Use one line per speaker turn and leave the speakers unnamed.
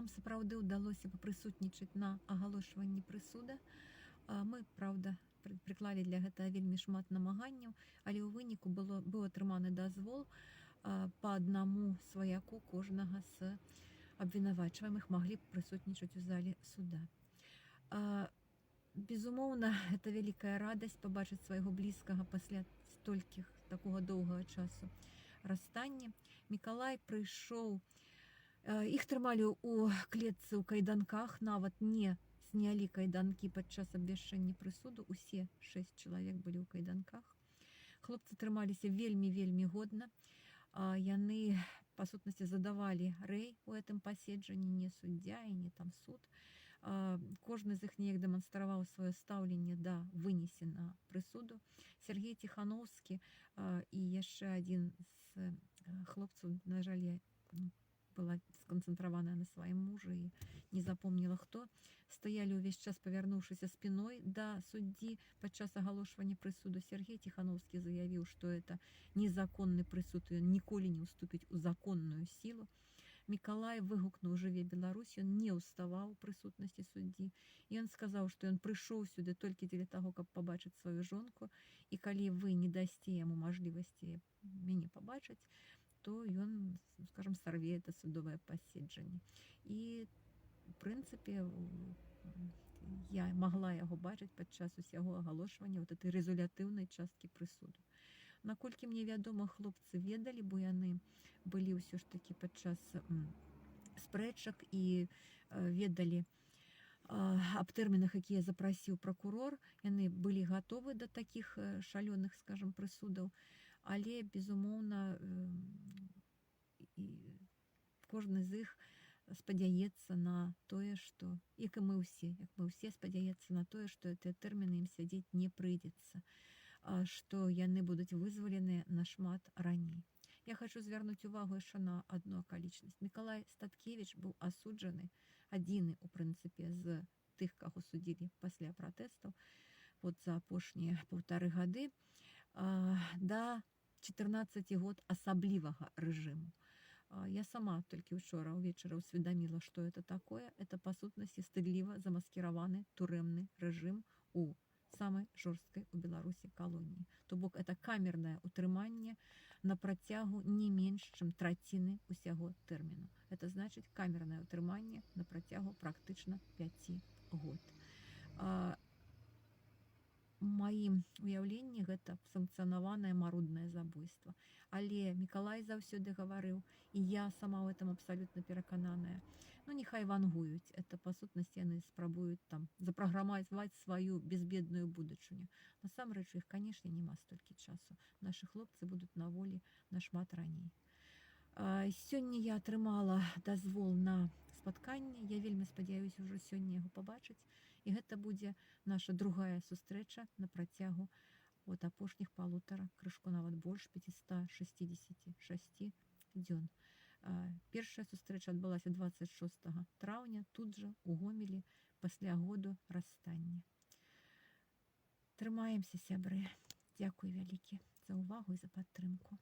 нам сапраўды ўдалося папрысутнічаць на агалошванні прысуда. Мы, праўда, прыклалі для гэтага вельмі шмат намаганняў, але ў выніку быў атрыманы дазвол па аднаму сваяку кожнага з абвінавачваемых маглі б прысутнічаць у зале суда. Безумоўна, это вялікая радасць пабачыць свайго блізкага пасля столькіх такога доўгага часу расстання. Мікалай прыйшоў, іх трымалі ў клетцы ў кайданках, нават не знялі кайданкі падчас абвяшчэння прысуду, усе 6 чалавек былі ў кайданках. Хлопцы трымаліся вельмі годна. Яны, па сутнасці, задавалі рэй у гэтым паседжанні, не суддзя і не там суд. Кожны з іх неяк дэманстраваў сваё стаўленне да вынесенага прысуду. Сергей Ціхановскі і яшчэ адзін з хлопцаў, на жаль, была сканцэнтраваная на сваім мужы і не запомніла хто, стаялі ўвесь час павярнуўшыся спіной да суддзі падчас агалошвання прысуду. Сергей Ціхановскі заявіў, што это незаконны прысуд, і ён ніколі не ўступіць у законную сілу. Мікалай выгукнуў «Жыве Беларусь», ён не ўставаў у прысутнасці суддзі. І ён сказаў, што ён прыйшоў сюды толькі дзеля таго, каб пабачыць сваю жонку, і калі вы не дасце яму мажлівасці мяне пабачыць, то ён, скажем, сарве это судовае паседжанне. І, в прынцыпе, я магла яго бачыць падчас усяго агалошвання вот этой рэзулятыўнай часткі прысуду. Наколькі мне вядома, хлопцы ведалі, бо яны былі ўсё ж такі падчас спрэчак і ведалі аб тэрмінах, якія запрасіў пракурор. Яны былі гатовы да такіх шалёных, скажем, прысудаў, але, безумоўна, кожны з іх спадзяецца на тое, што, як мы ўсе спадзяецца на тое, што гэтыя тэрміны ім сядзець не прыйдзецца, што яны будуць вызваленыя нашмат раней. Я хочу звярнуць увагу яшчэ на адну акалічнасць. Мікалай Статкевіч быў асуджаны, адзіны, у прынцыпе, з тых, каго судзілі пасля пратэстаў, вот за апошнія 1,5 гады, да 14 год асаблівага рэжыму. Я сама толькі ўчора ўвечары ўсведаміла, што это такое. Это, па сутнасці, стыдліва замаскіраваны турэмны рэжым у самай жорсткай у Беларусі калоніі. То бок, это камернае ўтрыманне на працягу не менш, чым траціны ўсяго тэрміну. Это значыць камернае ўтрыманне на працягу практычна 5 год. У маім уяўленні гэта санкцыянаванае маруднае забойства. Але Мікалай заўсёды гаварыў, і я сама ў этом абсалютна перакананая, нехай вангуюць, это, па сутнасці, яны спрабуюць там запраграмаваць сваю безбедную будучыню. Насамрэч, у іх, канешне, няма столькі часу. Нашы хлопцы будуць на волі нашмат раней. Сёння я атрымала дазвол на спатканне. Я вельмі спадзяюся ўжо сёння яго пабачыць. І гэта будзе наша другая сустрэча на працягу от апошніх 1,5, крышку нават больш, 566 дзён. Першая сустрэча адбылася 26 траўня, тут жа, у Гомелі, пасля году расстання. Трымаемся, сябры. Дзякуй вялікі за ўвагу і за падтрымку.